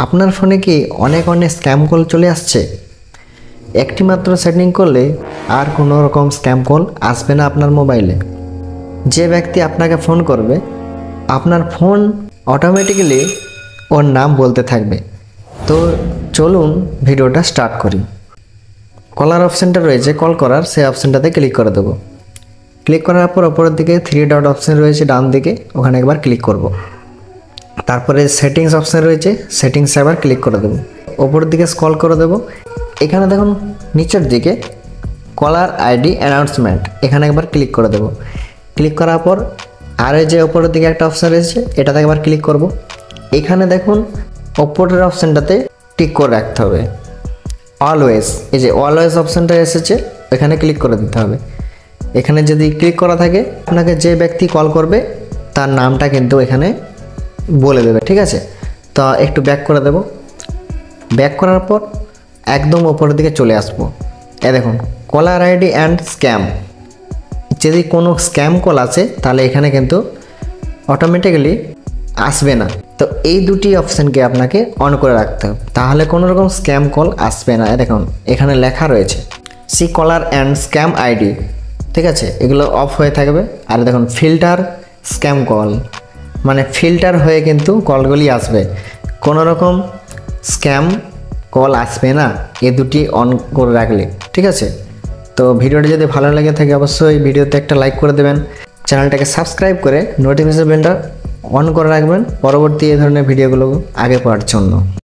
আপনার ফোনে কি অনেক স্ক্যাম কল চলে আসছে? একটি মাত্র সেটিং করলে আর কোনো রকম স্ক্যাম কল আসবে না আপনার মোবাইলে। যে ব্যক্তি আপনাকে ফোন করবে, আপনার ফোন অটোমেটিক্যালি ওর নাম বলতে থাকবে। তো চলুন ভিডিওটা স্টার্ট করি। কলার অপশানটা রয়েছে কল করার, সেই অপশানটাতে ক্লিক করে দেবো। ক্লিক করার পর ওপরের দিকে 3 ডট অপশান রয়েছে ডান দিকে, ওখানে একবার ক্লিক করব। তারপরে সেটিংস অপশান রয়েছে, সেটিংসে আবার ক্লিক করে দেবো। ওপরের দিকে স্ক্রল করে দেবো। এখানে দেখুন নিচের দিকে কলার আইডি অ্যানাউন্সমেন্ট, এখানে একবার ক্লিক করে দেবো। ক্লিক করার পর আর এই যে ওপরের দিকে একটা অপশান রয়েছে, এটাতে একবার ক্লিক করব। এখানে দেখুন ওপরের অপশানটাতে টিক করে রাখতে হবে অলওয়েজ। এই যে অলওয়েজ অপশানটা এসেছে, এখানে ক্লিক করে দিতে হবে। এখানে যদি ক্লিক করা থাকে, আপনাকে যে ব্যক্তি কল করবে তার নামটা কিন্তু এখানে বলে দেবে, ঠিক আছে? তো একটু ব্যাক করে দেব। ব্যাক করার পর একদম ওপরের দিকে চলে আসবো। দেখুন কলার আইডি অ্যান্ড স্ক্যাম। যদি কোনো স্ক্যাম কল আছে তাহলে এখানে কিন্তু অটোমেটিক্যালি আসবে না। তো এই দুটি অপশানকে আপনাকে অন করে রাখতে হবে, তাহলে কোনো রকম স্ক্যাম কল আসবে না। দেখুন এখানে লেখা রয়েছে see caller and scam ID, ঠিক আছে? এগুলো অফ হয়ে থাকবে। আর দেখুন ফিল্টার স্ক্যাম কল, মানে ফিল্টার হয়ে কিন্তু কলগুলি আসবে, কোনো রকম স্ক্যাম কল আসবে না এ দুটি অন করে রাখলে, ঠিক আছে? তো ভিডিওটি যদি ভালো লেগে থাকে অবশ্যই ভিডিওতে একটা লাইক করে দেবেন, চ্যানেলটাকে সাবস্ক্রাইব করে নোটিফিকেশন বেলটা অন করে রাখবেন পরবর্তী এই ধরনের ভিডিওগুলো আগে পাওয়ার জন্য।